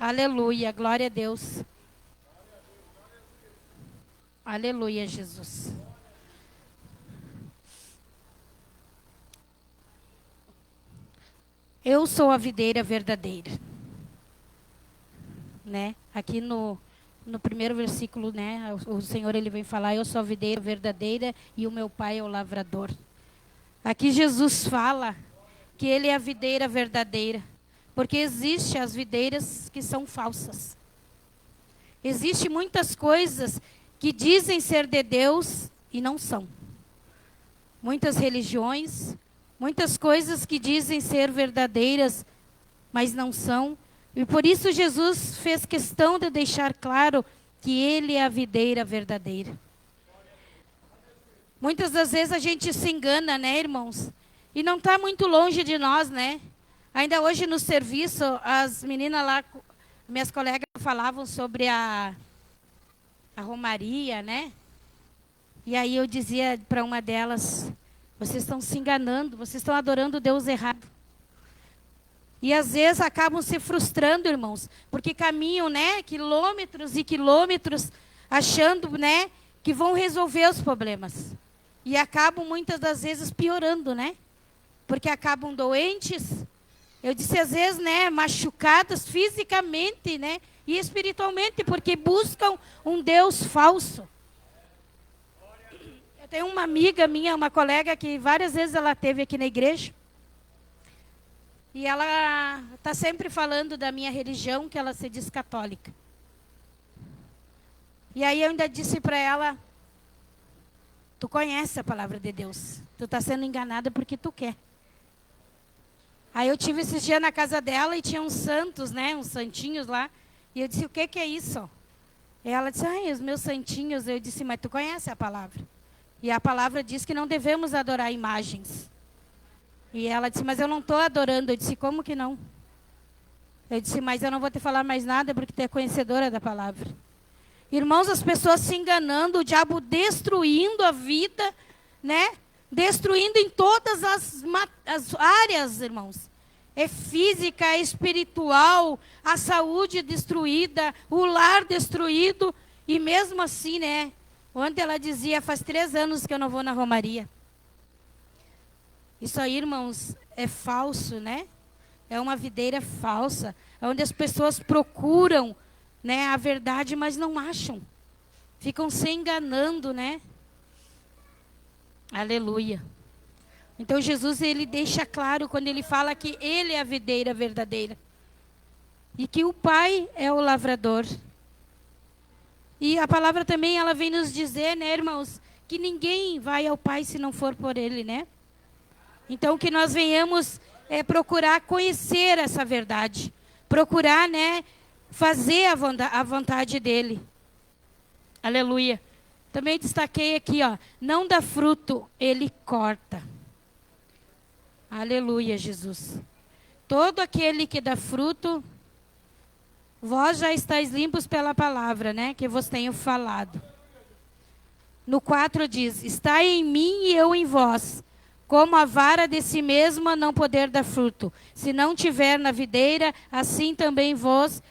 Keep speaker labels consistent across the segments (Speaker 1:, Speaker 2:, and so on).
Speaker 1: Aleluia, glória a Deus. Aleluia, Jesus. Eu sou a videira verdadeira. Né? Aqui no primeiro versículo, né, o Senhor ele vem falar, eu sou a videira verdadeira e o meu pai é o lavrador. Aqui Jesus fala que ele é a videira verdadeira, porque existem as videiras que são falsas. Existem muitas coisas que dizem ser de Deus e não são. Muitas religiões, muitas coisas que dizem ser verdadeiras, mas não são. E por isso Jesus fez questão de deixar claro que ele é a videira verdadeira. Muitas das vezes a gente se engana, né, irmãos? E não está muito longe de nós, né? Ainda hoje no serviço, as meninas lá, minhas colegas falavam sobre a romaria, né? E aí eu dizia para uma delas, vocês estão se enganando, vocês estão adorando Deus errado. E às vezes acabam se frustrando, irmãos, porque caminham, né, quilômetros e quilômetros, achando, né, que vão resolver os problemas. E acabam muitas das vezes piorando, né? Porque acabam doentes. Eu disse às vezes, né, machucadas fisicamente, né, e espiritualmente, porque buscam um Deus falso. Eu tenho uma amiga minha, uma colega que várias vezes ela esteve aqui na igreja. E ela está sempre falando da minha religião, que ela se diz católica. E aí eu ainda disse para ela, tu conhece a palavra de Deus. Tu está sendo enganada porque tu quer. Aí eu tive esses dias na casa dela e tinha uns santos, né, uns santinhos lá. E eu disse, o que é isso? E ela disse, ai, os meus santinhos. Eu disse, mas tu conhece a palavra. E a palavra diz que não devemos adorar imagens. E ela disse, mas eu não estou adorando. Eu disse, como que não? Eu disse, mas eu não vou te falar mais nada porque tu é conhecedora da palavra. Irmãos, as pessoas se enganando, o diabo destruindo a vida, né? Destruindo em todas as áreas, irmãos. É física, é espiritual, a saúde destruída, o lar destruído. E mesmo assim, né? Ontem ela dizia, faz 3 anos que eu não vou na romaria. Isso aí, irmãos, é falso, né? É uma videira falsa, onde as pessoas procuram, né, a verdade, mas não acham. Ficam se enganando, né? Aleluia. Então Jesus, ele deixa claro quando ele fala que ele é a videira verdadeira. E que o Pai é o lavrador. E a palavra também, ela vem nos dizer, né, irmãos, que ninguém vai ao Pai se não for por ele, né? Então, que nós venhamos procurar conhecer essa verdade. Procurar, né, fazer a vontade dele. Aleluia. Também destaquei aqui, ó, não dá fruto, ele corta. Aleluia, Jesus. Todo aquele que dá fruto, vós já estáis limpos pela palavra, né, que vos tenho falado. No 4 diz, estai em mim e eu em vós. Como a vara de si mesma não poder dar fruto. Se não tiver na videira, assim também vós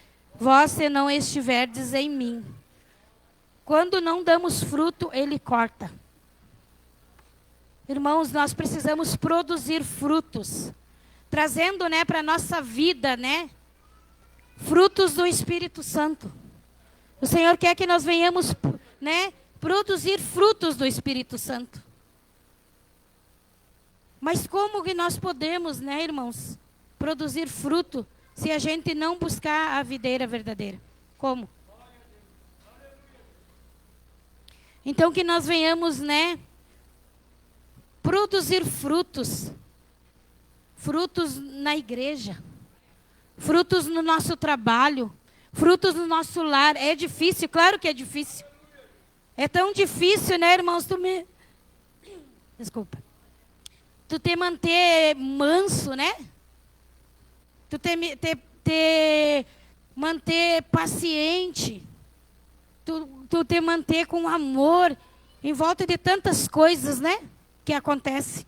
Speaker 1: se não estiverdes em mim. Quando não damos fruto, ele corta. Irmãos, nós precisamos produzir frutos. Trazendo, né, para a nossa vida, né, frutos do Espírito Santo. O Senhor quer que nós venhamos, né, produzir frutos do Espírito Santo. Mas como que nós podemos, né, irmãos, produzir fruto se a gente não buscar a videira verdadeira? Como? Então que nós venhamos, né, produzir frutos. Frutos na igreja. Frutos no nosso trabalho. Frutos no nosso lar. É difícil, claro que é difícil. É tão difícil, né, irmãos, Desculpa. Tu te manter manso, né? Tu manter paciente. Tu te manter com amor em volta de tantas coisas, né? Que acontece.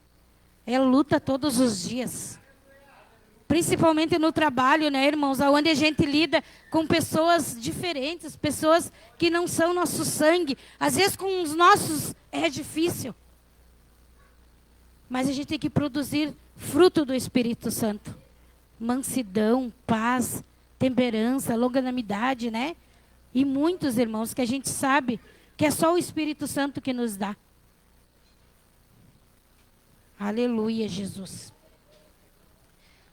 Speaker 1: É luta todos os dias. Principalmente no trabalho, né, irmãos? Onde a gente lida com pessoas diferentes, pessoas que não são nosso sangue. Às vezes com os nossos é difícil. Mas a gente tem que produzir fruto do Espírito Santo. Mansidão, paz, temperança, longanimidade, né? E muitos, irmãos, que a gente sabe que é só o Espírito Santo que nos dá. Aleluia, Jesus.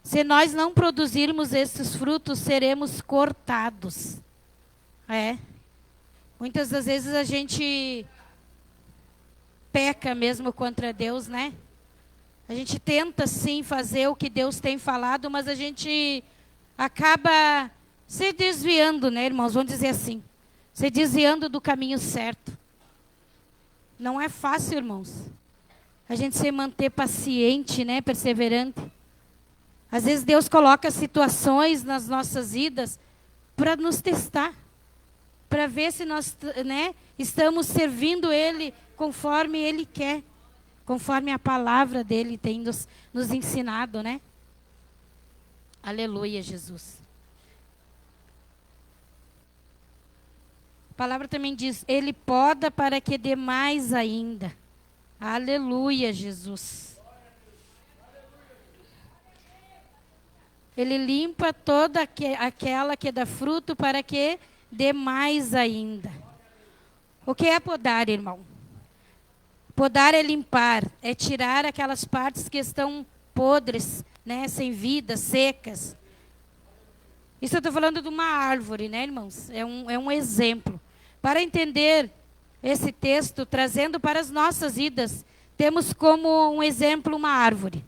Speaker 1: Se nós não produzirmos esses frutos, seremos cortados. Muitas das vezes a gente peca mesmo contra Deus, né? A gente tenta sim fazer o que Deus tem falado, mas a gente acaba se desviando, né, irmãos? Vamos dizer assim. Se desviando do caminho certo. Não é fácil, irmãos. A gente se manter paciente, né, perseverante. Às vezes Deus coloca situações nas nossas vidas para nos testar. Para ver se nós, né, estamos servindo Ele conforme Ele quer. Conforme a palavra dEle tem nos ensinado, né? Aleluia, Jesus. A palavra também diz, Ele poda para que dê mais ainda. Aleluia, Jesus. Ele limpa toda aquela que dá fruto para que dê mais ainda. O que é podar, irmão? Podar é limpar, é tirar aquelas partes que estão podres, né, sem vida, secas. Isso eu estou falando de uma árvore, né, irmãos? É um exemplo. Para entender esse texto, trazendo para as nossas vidas, temos como um exemplo uma árvore.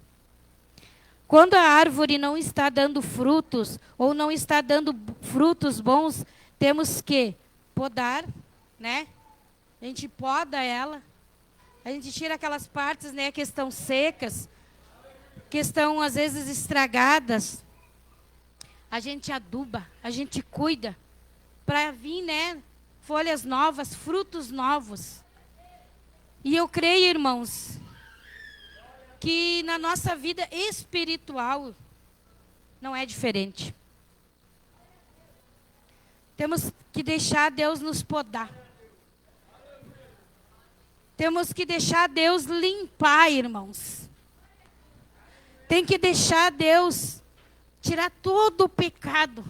Speaker 1: Quando a árvore não está dando frutos, ou não está dando frutos bons, temos que podar, né? A gente poda ela, a gente tira aquelas partes, né, que estão secas, que estão às vezes estragadas. A gente aduba, a gente cuida, para vir, né, folhas novas, frutos novos. E eu creio, irmãos, que na nossa vida espiritual não é diferente. Temos que deixar Deus nos podar. Temos que deixar Deus limpar, irmãos. Tem que deixar Deus tirar todo o pecado.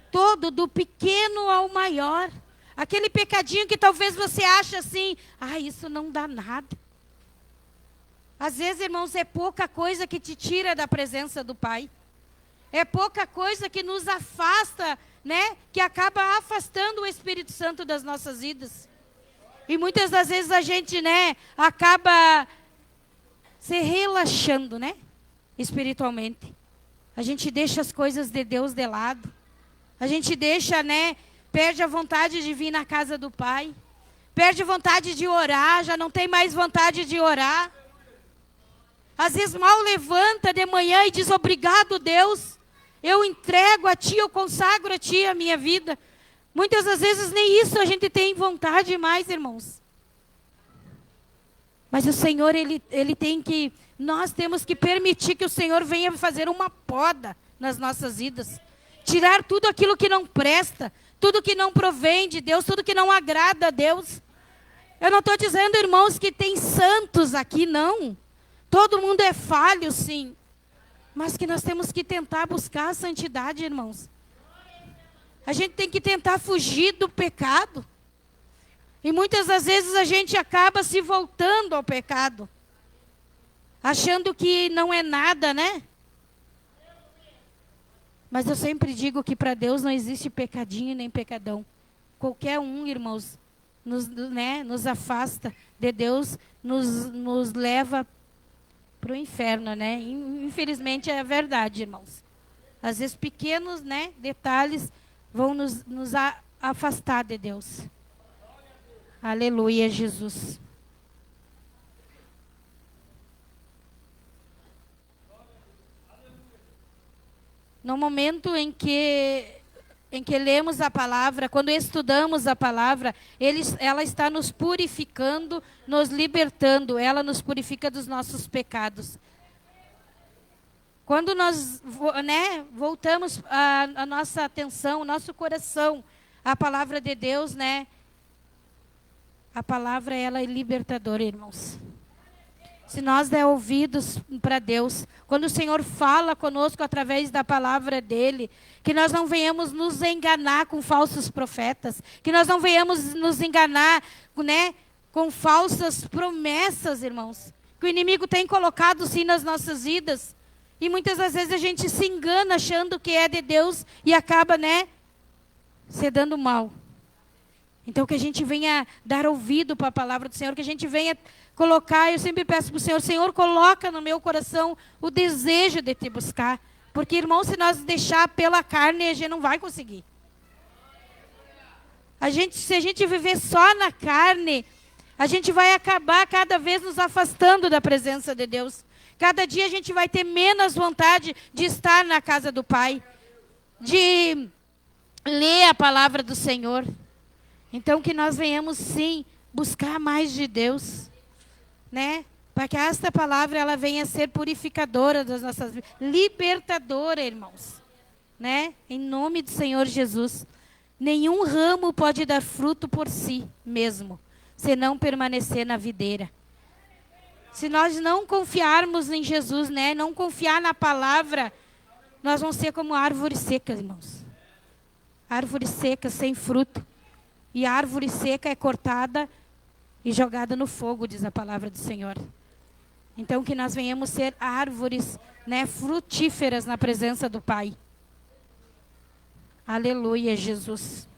Speaker 1: Todo, do pequeno ao maior. Aquele pecadinho que talvez você ache assim, isso não dá nada. Às vezes, irmãos, é pouca coisa que te tira da presença do Pai. É pouca coisa que nos afasta, né? Que acaba afastando o Espírito Santo das nossas vidas. E muitas das vezes a gente, né, acaba se relaxando, né? Espiritualmente. A gente deixa as coisas de Deus de lado. A gente deixa, né? Perde a vontade de vir na casa do Pai. Perde a vontade de orar, já não tem mais vontade de orar. Às vezes mal levanta de manhã e diz, obrigado, Deus. Eu entrego a Ti, eu consagro a Ti a minha vida. Muitas das vezes nem isso a gente tem vontade mais, irmãos. Mas o Senhor, Ele tem que... Nós temos que permitir que o Senhor venha fazer uma poda nas nossas vidas. Tirar tudo aquilo que não presta, tudo que não provém de Deus, tudo que não agrada a Deus. Eu não estou dizendo, irmãos, que tem santos aqui, não. Todo mundo é falho, sim. Mas que nós temos que tentar buscar a santidade, irmãos. A gente tem que tentar fugir do pecado. E muitas das vezes a gente acaba se voltando ao pecado. Achando que não é nada, né? Mas eu sempre digo que para Deus não existe pecadinho nem pecadão. Qualquer um, irmãos, nos afasta de Deus, nos leva para o inferno, né? Infelizmente é a verdade, irmãos. Às vezes pequenos, né, detalhes vão nos afastar de Deus. Aleluia, Jesus. No momento em que lemos a palavra, quando estudamos a palavra, ela está nos purificando, nos libertando. Ela nos purifica dos nossos pecados. Quando nós, né, voltamos a nossa atenção, o nosso coração à palavra de Deus, né? A palavra, ela é libertadora, irmãos. Se nós der ouvidos para Deus, quando o Senhor fala conosco através da palavra dEle, que nós não venhamos nos enganar com falsos profetas, que nós não venhamos nos enganar, né, com falsas promessas, irmãos, que o inimigo tem colocado sim nas nossas vidas. E muitas das vezes a gente se engana achando que é de Deus e acaba, né, se dando mal. Então que a gente venha dar ouvido para a palavra do Senhor, que a gente venha colocar, eu sempre peço para o Senhor, Senhor, coloca no meu coração o desejo de te buscar. Porque, irmão, se nós deixar pela carne, a gente não vai conseguir. Se a gente viver só na carne, a gente vai acabar cada vez nos afastando da presença de Deus. Cada dia a gente vai ter menos vontade de estar na casa do Pai, de ler a palavra do Senhor. Então que nós venhamos sim buscar mais de Deus, né? Para que esta palavra ela venha ser purificadora das nossas vidas, libertadora, irmãos, né? Em nome do Senhor Jesus. Nenhum ramo pode dar fruto por si mesmo, se não permanecer na videira. Se nós não confiarmos em Jesus, né? Não confiar na palavra, nós vamos ser como árvores secas, irmãos. Árvore seca sem fruto. E a árvore seca é cortada e jogada no fogo, diz a palavra do Senhor. Então que nós venhamos ser árvores, né, frutíferas na presença do Pai. Aleluia, Jesus.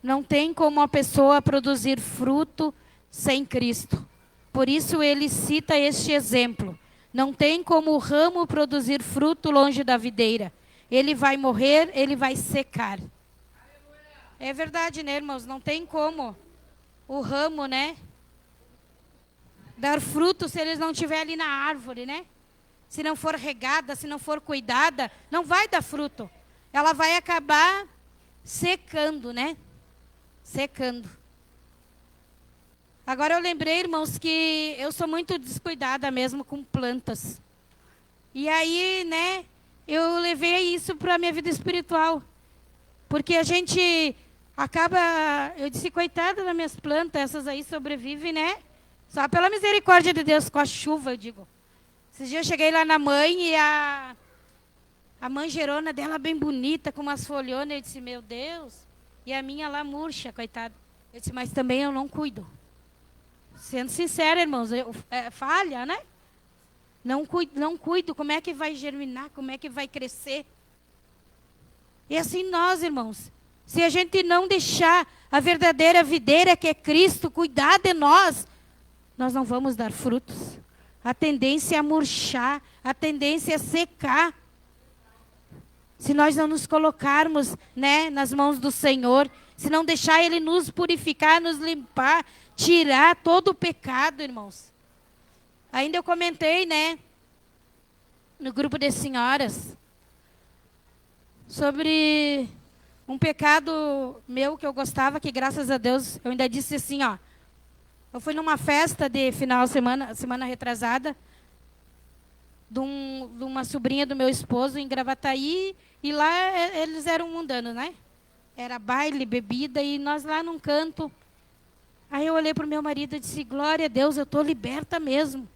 Speaker 1: Não tem como a pessoa produzir fruto sem Cristo. Por isso ele cita este exemplo. Não tem como o ramo produzir fruto longe da videira. Ele vai morrer, ele vai secar. É verdade, né, irmãos? Não tem como o ramo, né, dar fruto se eles não estiverem ali na árvore, né? Se não for regada, se não for cuidada, não vai dar fruto. Ela vai acabar secando, né? Secando. Agora eu lembrei, irmãos, que eu sou muito descuidada mesmo com plantas. E aí, né, eu levei isso para a minha vida espiritual. Porque a gente acaba, eu disse, coitada das minhas plantas, essas aí sobrevivem, né? Só pela misericórdia de Deus, com a chuva, eu digo. Esses dias eu cheguei lá na mãe e a manjerona dela bem bonita, com umas folhonas, eu disse, meu Deus. E a minha lá murcha, coitada. Eu disse, mas também eu não cuido. Sendo sincera, irmãos, falha, né? Não cuido, como é que vai germinar, como é que vai crescer? E assim nós, irmãos, se a gente não deixar a verdadeira videira, que é Cristo, cuidar de nós, nós não vamos dar frutos. A tendência é a murchar, a tendência é secar. Se nós não nos colocarmos, né, nas mãos do Senhor, se não deixar Ele nos purificar, nos limpar, tirar todo o pecado, irmãos. Ainda eu comentei, né, no grupo de senhoras, sobre um pecado meu que eu gostava, que graças a Deus, eu ainda disse assim, ó. Eu fui numa festa de final de semana retrasada, de uma sobrinha do meu esposo em Gravataí, e lá eles eram mundanos, né? Era baile, bebida, e nós lá num canto. Aí eu olhei para o meu marido e disse, glória a Deus, eu estou liberta mesmo.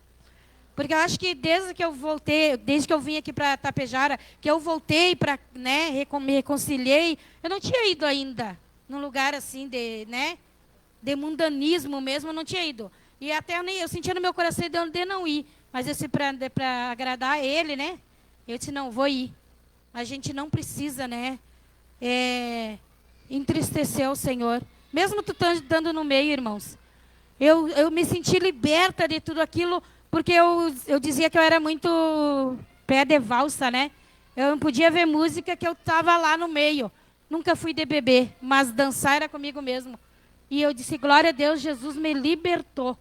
Speaker 1: Porque eu acho que desde que eu voltei, desde que eu vim aqui para Tapejara, que eu voltei para, né, me reconciliei, eu não tinha ido ainda num lugar assim de, né, de mundanismo mesmo, eu não tinha ido. E até eu sentia no meu coração de não ir. Mas esse para agradar ele, né? Eu disse, não, vou ir. A gente não precisa, né, entristecer o Senhor. Mesmo tu estando no meio, irmãos. Eu me senti liberta de tudo aquilo, porque eu dizia que eu era muito pé de valsa, né? Eu não podia ver música, que eu estava lá no meio. Nunca fui de beber, mas dançar era comigo mesmo. E eu disse, glória a Deus, Jesus me libertou.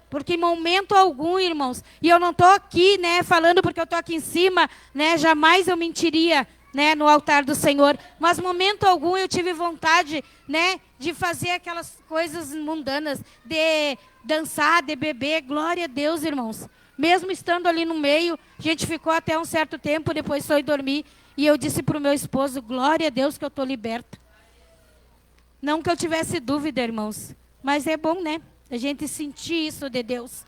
Speaker 1: Porque em momento algum, irmãos, e eu não estou aqui, né, falando porque eu estou aqui em cima, né, jamais eu mentiria, né, no altar do Senhor. Mas momento algum eu tive vontade, né, de fazer aquelas coisas mundanas, de dançar, de beber. Glória a Deus, irmãos. Mesmo estando ali no meio, a gente ficou até um certo tempo, depois foi dormir. E eu disse para o meu esposo, glória a Deus que eu estou liberta. Não que eu tivesse dúvida, irmãos. Mas é bom, né? A gente sentir isso de Deus.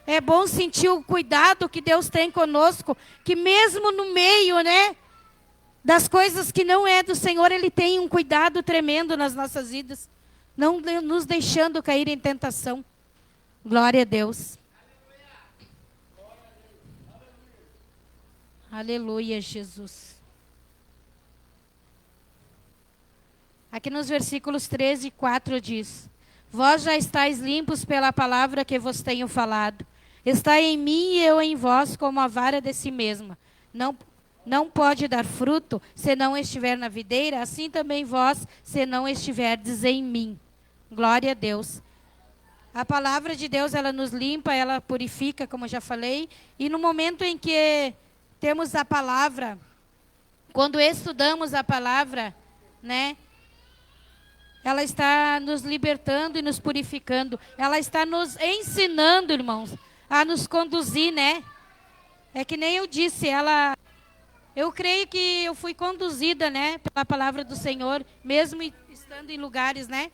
Speaker 1: É bom sentir o cuidado que Deus tem conosco. Que mesmo no meio, né? Das coisas que não é do Senhor, Ele tem um cuidado tremendo nas nossas vidas. Não nos deixando cair em tentação. Glória a Deus. Aleluia, Jesus. Aqui nos versículos 13 e 4 diz: Vós já estáis limpos pela palavra que vos tenho falado. Está em mim e eu em vós como a vara de si mesma. Não pode dar fruto se não estiver na videira, assim também vós, se não estiverdes em mim. Glória a Deus. A palavra de Deus, ela nos limpa, ela purifica, como eu já falei. E no momento em que temos a palavra, quando estudamos a palavra, né? Ela está nos libertando e nos purificando. Ela está nos ensinando, irmãos, a nos conduzir, né? É que nem eu disse, eu creio que eu fui conduzida, né, pela palavra do Senhor, mesmo estando em lugares, né,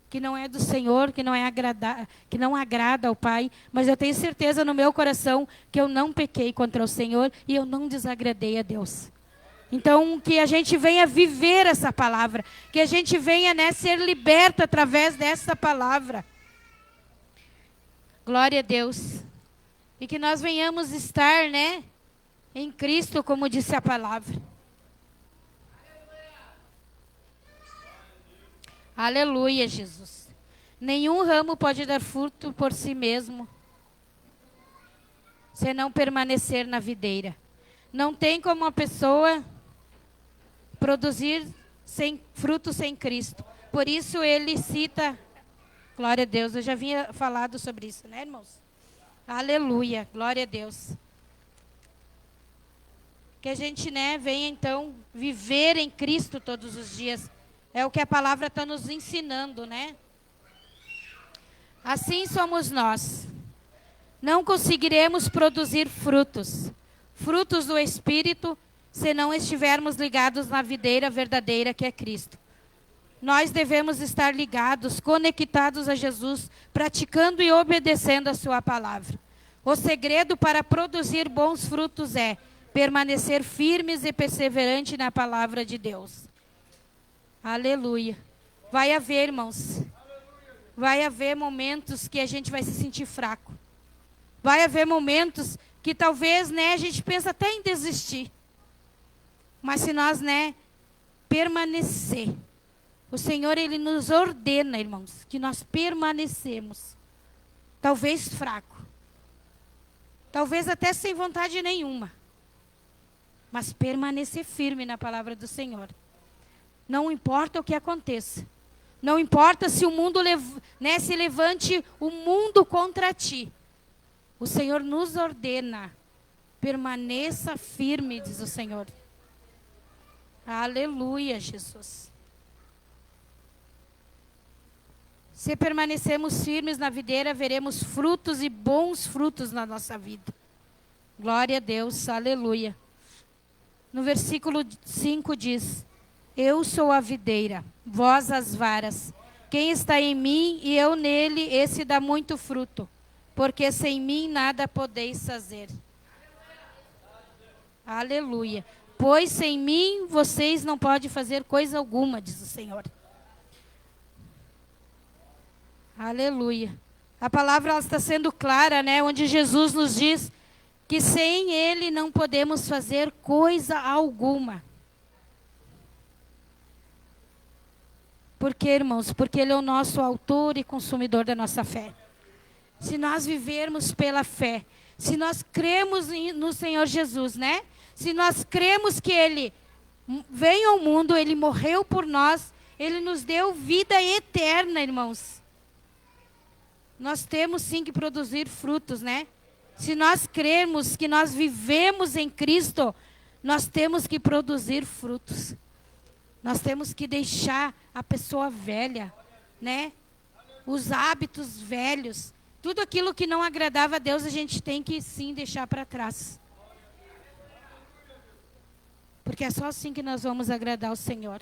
Speaker 1: que não é do Senhor, que não agrada ao Pai, mas eu tenho certeza no meu coração que eu não pequei contra o Senhor e eu não desagradei a Deus. Então, que a gente venha viver essa palavra, que a gente venha, né, ser liberta através dessa palavra. Glória a Deus. E que nós venhamos estar, né, em Cristo, como disse a palavra. Aleluia, Jesus. Nenhum ramo pode dar fruto por si mesmo, se não permanecer na videira. Não tem como uma pessoa produzir fruto sem Cristo. Por isso ele cita, glória a Deus, eu já havia falado sobre isso, né, irmãos? Aleluia, glória a Deus. Que a gente, né, venha então viver em Cristo todos os dias. É o que a palavra está nos ensinando, né? Assim somos nós. Não conseguiremos produzir frutos do Espírito, se não estivermos ligados na videira verdadeira que é Cristo. Nós devemos estar ligados, conectados a Jesus, praticando e obedecendo a sua palavra. O segredo para produzir bons frutos é permanecer firmes e perseverantes na palavra de Deus. Aleluia. Vai haver, irmãos, vai haver momentos que a gente vai se sentir fraco. Vai haver momentos que talvez, né, a gente pensa até em desistir. Mas se nós, né, permanecer, o Senhor, Ele nos ordena, irmãos, que nós permanecemos. Talvez fraco. Talvez até sem vontade nenhuma. Mas permanecer firme na palavra do Senhor. Não importa o que aconteça. Não importa se o mundo, né, se levante o mundo contra ti. O Senhor nos ordena. Permaneça firme, diz o Senhor. Aleluia, Jesus. Se permanecermos firmes na videira, veremos frutos e bons frutos na nossa vida. Glória a Deus, aleluia. No versículo 5 diz: Eu sou a videira, vós as varas. Quem está em mim e eu nele, esse dá muito fruto, porque sem mim nada podeis fazer. Aleluia. Pois sem mim vocês não podem fazer coisa alguma, diz o Senhor. Aleluia. A palavra está sendo clara, né? Onde Jesus nos diz que sem Ele não podemos fazer coisa alguma. Por quê, irmãos? Porque Ele é o nosso autor e consumidor da nossa fé. Se nós vivermos pela fé, se nós cremos no Senhor Jesus, né? Se nós cremos que Ele veio ao mundo, Ele morreu por nós, Ele nos deu vida eterna, irmãos. Nós temos sim que produzir frutos, né? Se nós cremos que nós vivemos em Cristo, nós temos que produzir frutos. Nós temos que deixar a pessoa velha, né? Os hábitos velhos. tudo aquilo que não agradava a Deus, a gente tem que sim deixar para trás. Porque é só assim que nós vamos agradar o Senhor.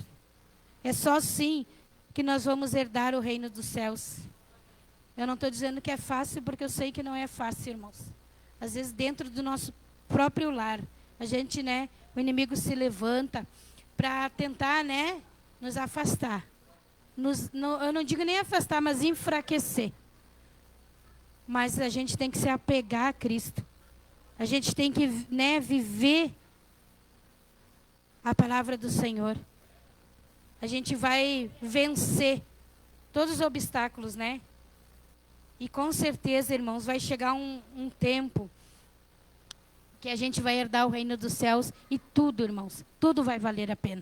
Speaker 1: É só assim que nós vamos herdar o reino dos céus. Eu não estou dizendo que é fácil, porque eu sei que não é fácil, irmãos. Às vezes dentro do nosso próprio lar, a gente, né, o inimigo se levanta para tentar, né, nos afastar. Eu não digo nem afastar, mas enfraquecer. Mas a gente tem que se apegar a Cristo. A gente tem que, né, viver a palavra do Senhor. A gente vai vencer todos os obstáculos, né? E com certeza, irmãos, vai chegar um tempo que a gente vai herdar o reino dos céus e tudo, irmãos, tudo vai valer a pena.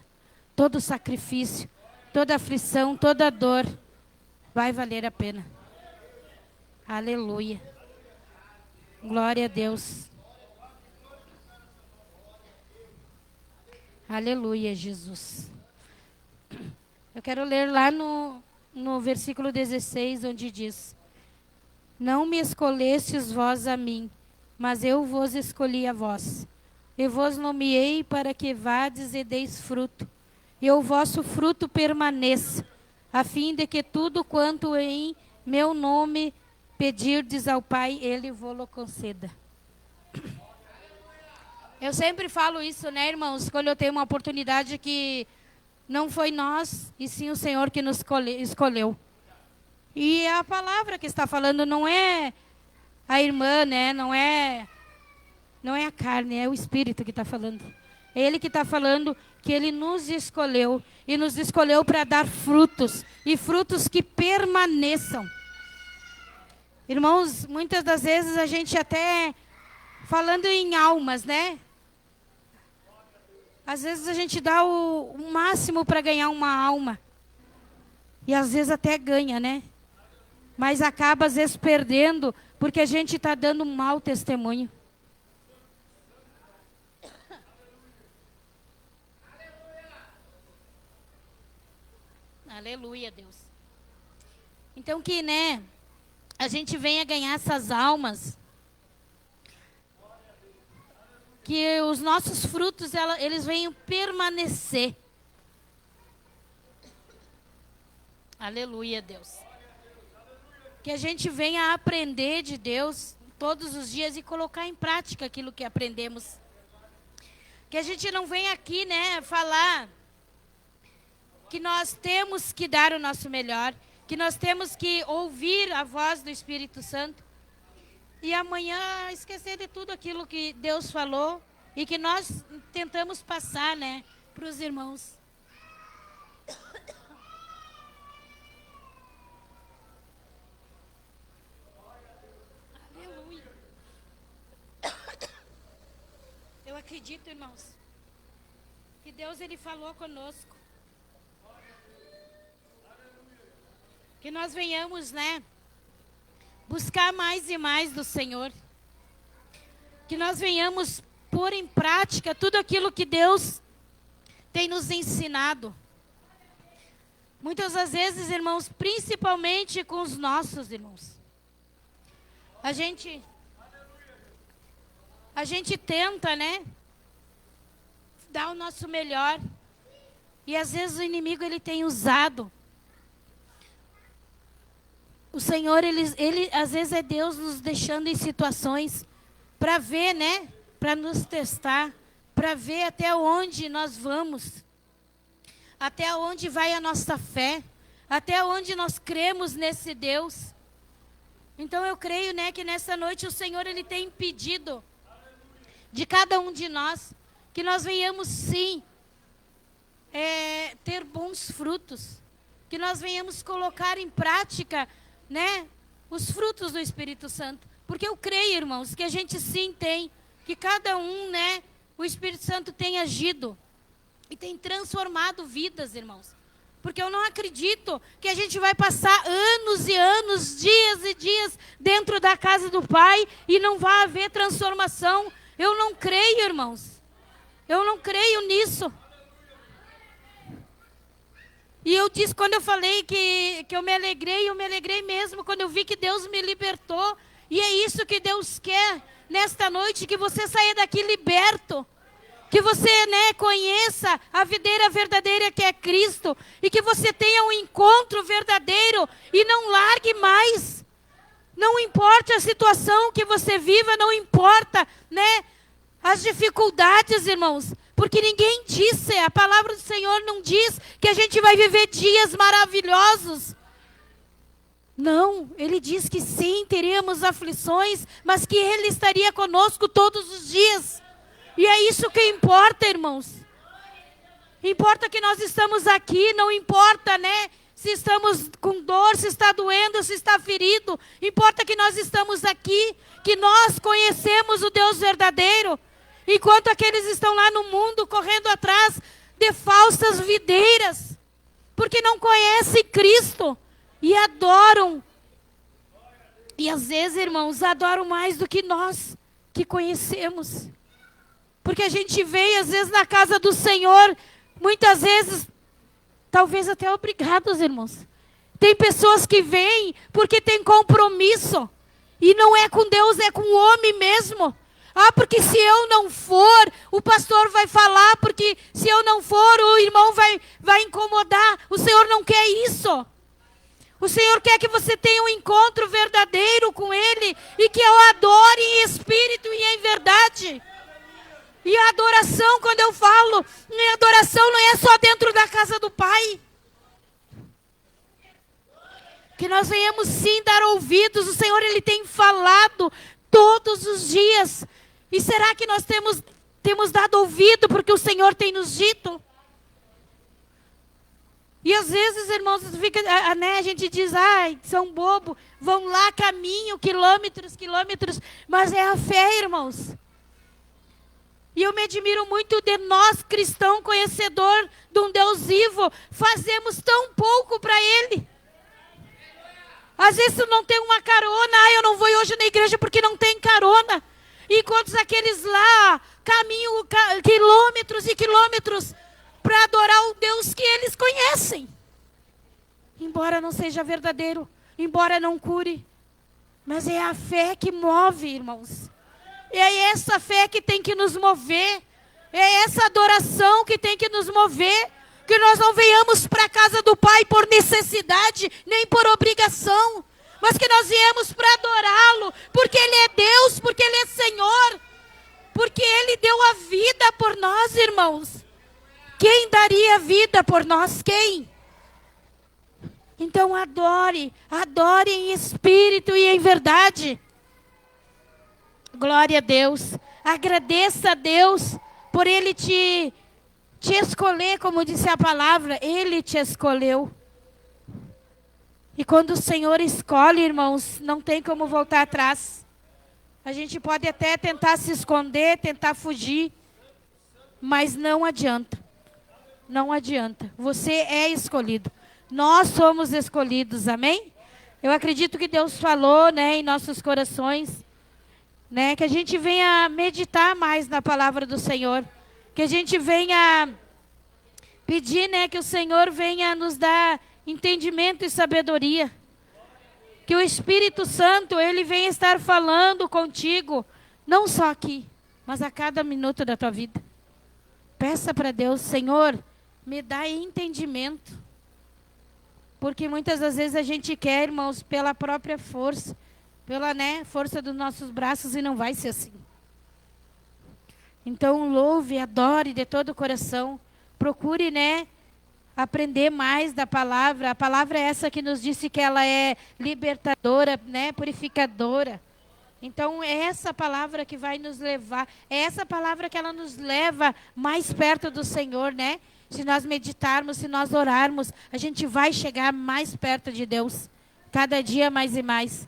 Speaker 1: Todo sacrifício, toda aflição, toda dor vai valer a pena. Aleluia. Glória a Deus. Aleluia, Jesus. Eu quero ler lá no versículo 16, onde diz: Não me escolhestes vós a mim, mas eu vos escolhi a vós. Eu vos nomeei para que vades e deis fruto, e o vosso fruto permaneça, a fim de que tudo quanto em meu nome pedirdes ao Pai, Ele vô-lo conceda. Eu sempre falo isso, né, irmãos, quando eu tenho uma oportunidade que não foi nós, e sim o Senhor que nos escolheu. E a palavra que está falando não é a irmã, né, não é a carne, é o Espírito que está falando. É Ele que está falando que Ele nos escolheu, e nos escolheu para dar frutos, e frutos que permaneçam. Irmãos, muitas das vezes a gente até, falando em almas, né? Às vezes a gente dá o máximo para ganhar uma alma. E às vezes até ganha, né? Mas acaba às vezes perdendo, porque a gente está dando um mau testemunho. Aleluia, Deus. Então que, né, a gente venha ganhar essas almas. Que os nossos frutos, eles venham permanecer. Aleluia, Deus. Que a gente venha aprender de Deus todos os dias e colocar em prática aquilo que aprendemos. Que a gente não venha aqui, né, falar que nós temos que dar o nosso melhor, que nós temos que ouvir a voz do Espírito Santo. E amanhã esquecer de tudo aquilo que Deus falou e que nós tentamos passar, né, para os irmãos. Aleluia. Eu acredito, irmãos, que Deus, Ele falou conosco. Que nós venhamos, né, buscar mais e mais do Senhor. Que nós venhamos pôr em prática tudo aquilo que Deus tem nos ensinado. Muitas das vezes, irmãos, principalmente com os nossos irmãos. A gente tenta, né, dar o nosso melhor. E às vezes o inimigo, ele tem usado. O Senhor, ele às vezes é Deus nos deixando em situações para ver, né? Para nos testar, para ver até onde nós vamos, até onde vai a nossa fé, até onde nós cremos nesse Deus. Então eu creio, né, que nessa noite o Senhor, Ele tem pedido de cada um de nós, que nós venhamos sim ter bons frutos, que nós venhamos colocar em prática, né, os frutos do Espírito Santo. Porque eu creio, irmãos, que a gente sim tem, que cada um, né, o Espírito Santo tem agido e tem transformado vidas, irmãos. Porque eu não acredito que a gente vai passar anos e anos, dias e dias dentro da casa do Pai e não vai haver transformação. Eu não creio, irmãos. Eu não creio nisso. E eu disse, quando eu falei que eu me alegrei mesmo, quando eu vi que Deus me libertou. E é isso que Deus quer nesta noite, que você saia daqui liberto. Que você, né, conheça a videira verdadeira que é Cristo. E que você tenha um encontro verdadeiro e não largue mais. Não importa a situação que você viva, não importa, né, as dificuldades, irmãos. Porque ninguém disse, a palavra do Senhor não diz que a gente vai viver dias maravilhosos. Não, Ele diz que sim, teríamos aflições, mas que Ele estaria conosco todos os dias. E é isso que importa, irmãos. Importa que nós estamos aqui, não importa, né, se estamos com dor, se está doendo, se está ferido. Importa que nós estamos aqui, que nós conhecemos o Deus verdadeiro. Enquanto aqueles estão lá no mundo correndo atrás de falsas videiras, porque não conhecem Cristo e adoram. E às vezes, irmãos, adoram mais do que nós que conhecemos. Porque a gente vem, às vezes, na casa do Senhor, muitas vezes, talvez até obrigados, irmãos. Tem pessoas que vêm porque tem compromisso. E não é com Deus, é com o homem mesmo. Ah, porque se eu não for, o pastor vai falar, porque se eu não for, o irmão vai incomodar. O Senhor não quer isso. O Senhor quer que você tenha um encontro verdadeiro com Ele e que eu adore em espírito e em verdade. E a adoração, quando eu falo, a adoração não é só dentro da casa do Pai. Que nós venhamos sim dar ouvidos. O Senhor, Ele tem falado todos os dias. E será que nós temos dado ouvido porque o Senhor tem nos dito? E às vezes, irmãos, a gente diz, ai, são bobo, vão lá, caminho, quilômetros, mas é a fé, irmãos. E eu me admiro muito de nós, cristãos, conhecedor de um Deus vivo, fazemos tão pouco para Ele. Às vezes tu não tem uma carona, eu não vou hoje na igreja porque não tem carona. Enquanto aqueles lá caminham quilômetros e quilômetros para adorar o Deus que eles conhecem. Embora não seja verdadeiro, embora não cure. Mas é a fé que move, irmãos. É essa fé que tem que nos mover. É essa adoração que tem que nos mover. Que nós não venhamos para a casa do Pai por necessidade, nem por obrigação. Mas que nós viemos para adorá-lo, porque Ele é Deus, porque Ele é Senhor. Porque Ele deu a vida por nós, irmãos. Quem daria vida por nós? Quem? Então adore em espírito e em verdade. Glória a Deus. Agradeça a Deus por Ele te escolher, como disse a palavra. Ele te escolheu. E quando o Senhor escolhe, irmãos, não tem como voltar atrás. A gente pode até tentar se esconder, tentar fugir, mas não adianta. Não adianta. Você é escolhido. Nós somos escolhidos, amém? Eu acredito que Deus falou, né, em nossos corações, né, que a gente venha meditar mais na palavra do Senhor, que a gente venha pedir, né, que o Senhor venha nos dar entendimento e sabedoria. Que o Espírito Santo, Ele venha estar falando contigo, não só aqui, mas a cada minuto da tua vida. Peça para Deus, Senhor, me dá entendimento. Porque muitas das vezes a gente quer, irmãos, pela própria força, pela, né, força dos nossos braços, e não vai ser assim. Então louve, adore de todo o coração. Procure, né, aprender mais da palavra. A palavra é essa que nos disse que ela é libertadora, né, purificadora. Então é essa palavra que vai nos levar, é essa palavra que ela nos leva mais perto do Senhor, né? Se nós meditarmos, se nós orarmos, a gente vai chegar mais perto de Deus, cada dia mais e mais.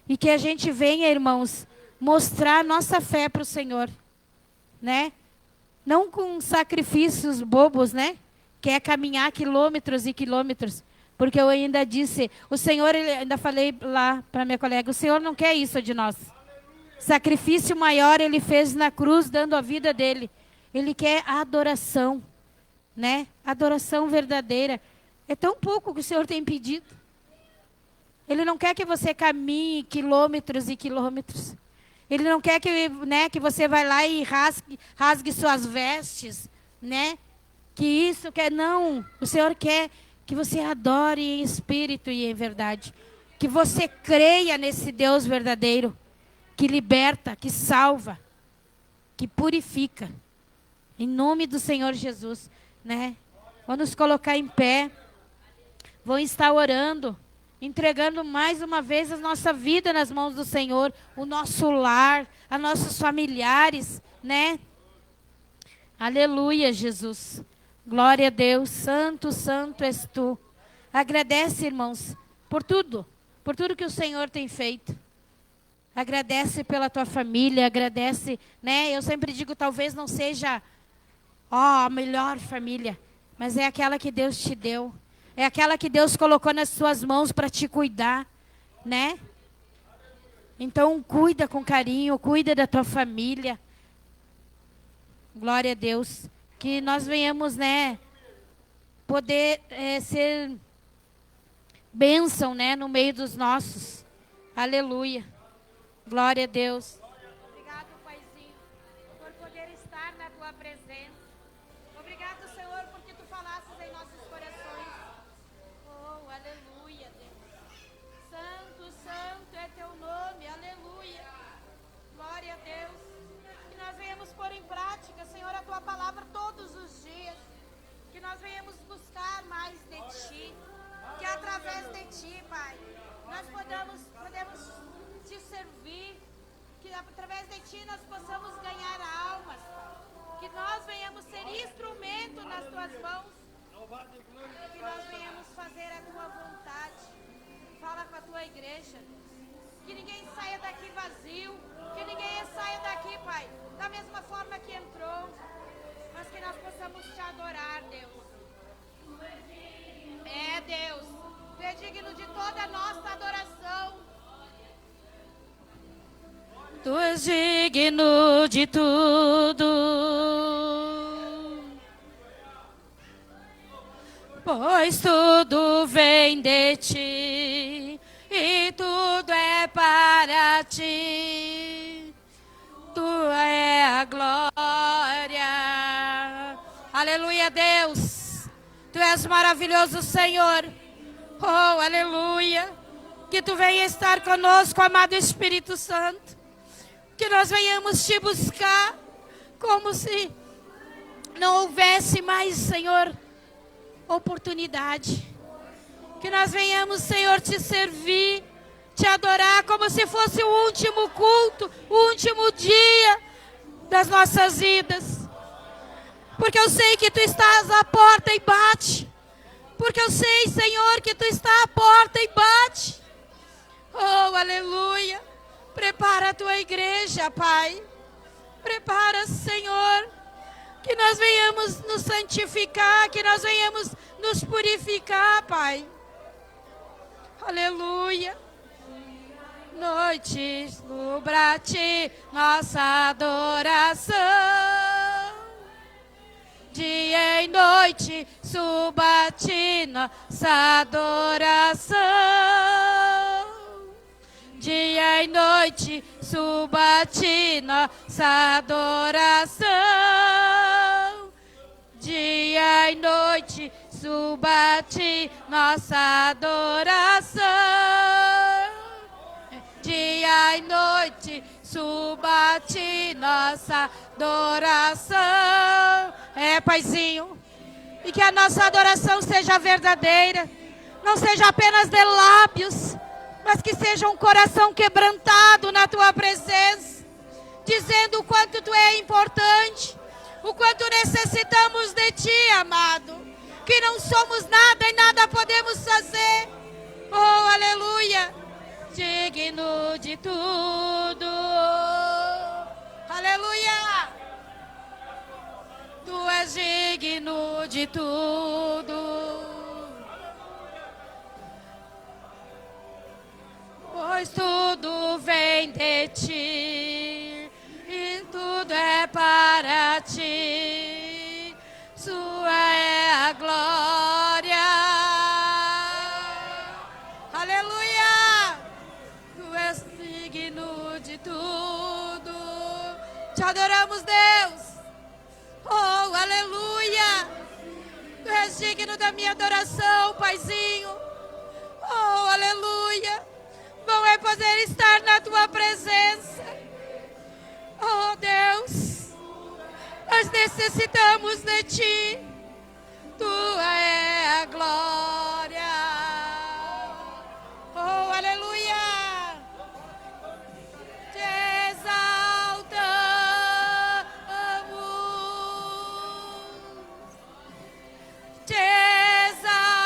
Speaker 1: E que a gente venha, irmãos, mostrar nossa fé para o Senhor, né? Não com sacrifícios bobos, né? Que é caminhar quilômetros e quilômetros. Porque eu ainda disse, o Senhor, ainda falei lá para minha colega, o Senhor não quer isso de nós. Sacrifício maior Ele fez na cruz, dando a vida dele. Ele quer a adoração, né? Adoração verdadeira. É tão pouco que o Senhor tem pedido. Ele não quer que você caminhe quilômetros e quilômetros. Ele não quer que, né, que você vá lá e rasgue suas vestes, né? Que isso quer, não. O Senhor quer que você adore em espírito e em verdade. Que você creia nesse Deus verdadeiro, que liberta, que salva, que purifica. Em nome do Senhor Jesus, né? Vamos nos colocar em pé. Vão estar orando, entregando mais uma vez a nossa vida nas mãos do Senhor, o nosso lar, a nossos familiares, né? Aleluia, Jesus. Glória a Deus. Santo, santo és tu. Agradece, irmãos, por tudo que o Senhor tem feito. Agradece pela tua família, agradece, né? Eu sempre digo, talvez não seja, a melhor família, mas é aquela que Deus te deu. É aquela que Deus colocou nas suas mãos para te cuidar, né? Então, cuida com carinho, cuida da tua família. Glória a Deus. Que nós venhamos, né, poder ser bênção, né, no meio dos nossos. Aleluia. Glória a Deus. Obrigado, Paizinho, por poder estar na tua presença. Obrigado, Senhor, porque tu falasses em nossos corações. Oh, aleluia, Deus. Santo, santo é teu nome, aleluia. Glória a Deus. Que nós venhamos pôr em prática, Senhor, a tua palavra todos os dias. Que nós venhamos buscar mais de ti. Que através de ti, Pai, nós podemos te servir. Que através de ti nós possamos ganhar almas. Que nós venhamos ser instrumento nas tuas mãos. Que nós venhamos fazer a tua vontade. Fala com a tua igreja. Que ninguém saia daqui vazio. Que ninguém saia daqui, Pai, da mesma forma que entrou. Mas que nós possamos te adorar, Deus. É, Deus. Tu é digno de toda a nossa adoração. Tu és digno de tudo. Pois tudo vem de ti. E tudo é para ti. Tu é a glória. Aleluia, Deus. Tu és maravilhoso, Senhor. Oh, aleluia. Que tu venha estar conosco, amado Espírito Santo. Que nós venhamos te buscar como se não houvesse mais, Senhor, oportunidade. Que nós venhamos, Senhor, te servir, te adorar como se fosse o último culto, o último dia das nossas vidas. Porque eu sei que tu estás à porta e bate. Porque eu sei, Senhor, que tu estás à porta e bate. Oh, aleluia. Prepara a tua igreja, Pai. Prepara, Senhor, que nós venhamos nos santificar, que nós venhamos nos purificar, Pai. Aleluia. Noite sobre-te nossa adoração. Dia e noite suba-te nossa adoração. Dia e noite suba-te nossa adoração. Dia e noite suba-te nossa adoração. Dia e noite suba-te nossa adoração. É, Paizinho. E que a nossa adoração seja verdadeira. Não seja apenas de lábios, mas que seja um coração quebrantado na tua presença, dizendo o quanto tu é importante, o quanto necessitamos de ti, amado, que não somos nada e nada podemos fazer. Oh, aleluia, digno de tudo, aleluia, tu és digno de tudo. Pois tudo vem de ti, e tudo é para ti. Sua é a glória. adoramos, Deus. Oh, aleluia. Tu és digno da minha adoração, Paizinho. Oh, aleluia. Bom é poder estar na tua presença. Oh, Deus, nós necessitamos de ti. Tua é a glória. Oh, aleluia. Te exaltamos. Te exaltamos.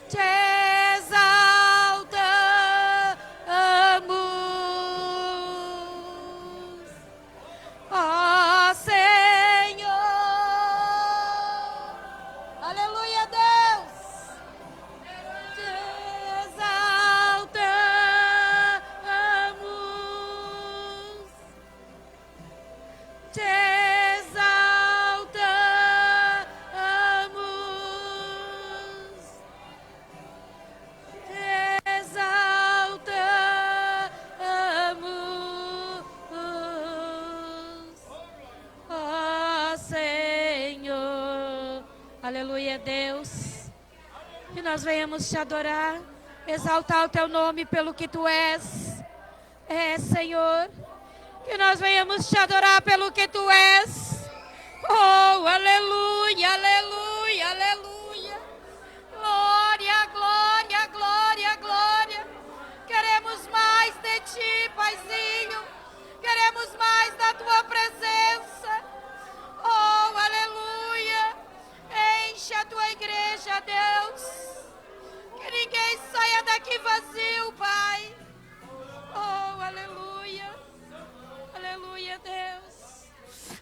Speaker 1: Te exaltamos. Ó Senhor. Aleluia, Deus. Te exaltamos. Te exaltamos. Te exaltamos. Ó Senhor. Aleluia, Deus. Que nós venhamos te adorar, exaltar o teu nome pelo que tu és. É, Senhor. Que nós venhamos te adorar pelo que tu és. Oh, aleluia, aleluia, aleluia. Glória, glória, glória, glória. Queremos mais de ti, Paizinho. Queremos mais da tua presença. Oh, aleluia. Enche a tua igreja, Deus. Que ninguém saia daqui vazio, Pai. Oh, aleluia. Aleluia, Deus.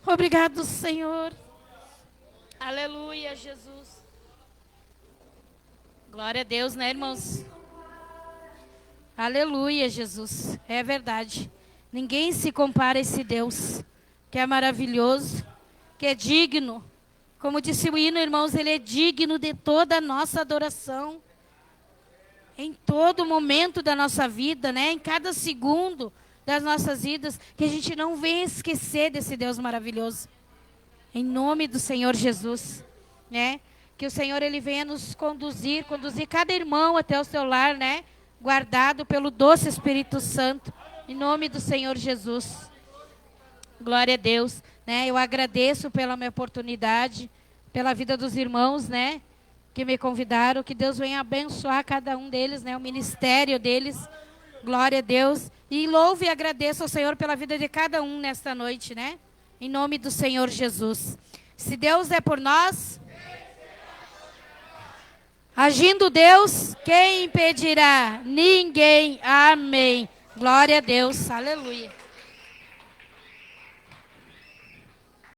Speaker 1: Obrigado, Senhor. Aleluia, Jesus. Glória a Deus, né, irmãos? Aleluia, Jesus. É verdade. Ninguém se compara a esse Deus, que é maravilhoso, que é digno. Como disse o hino, irmãos, ele é digno de toda a nossa adoração. Em todo momento da nossa vida, né? Em cada segundo das nossas vidas, que a gente não venha esquecer desse Deus maravilhoso. Em nome do Senhor Jesus, né? Que o Senhor, ele venha nos conduzir cada irmão até o seu lar, né? Guardado pelo doce Espírito Santo. Em nome do Senhor Jesus. Glória a Deus, né? Eu agradeço pela minha oportunidade, pela vida dos irmãos, né? Que me convidaram, que Deus venha abençoar cada um deles, né? O ministério deles. Glória a Deus. E louvo e agradeço ao Senhor pela vida de cada um nesta noite, né? Em nome do Senhor Jesus. Se Deus é por nós, agindo Deus, quem impedirá? Ninguém. Amém. Glória a Deus. Aleluia.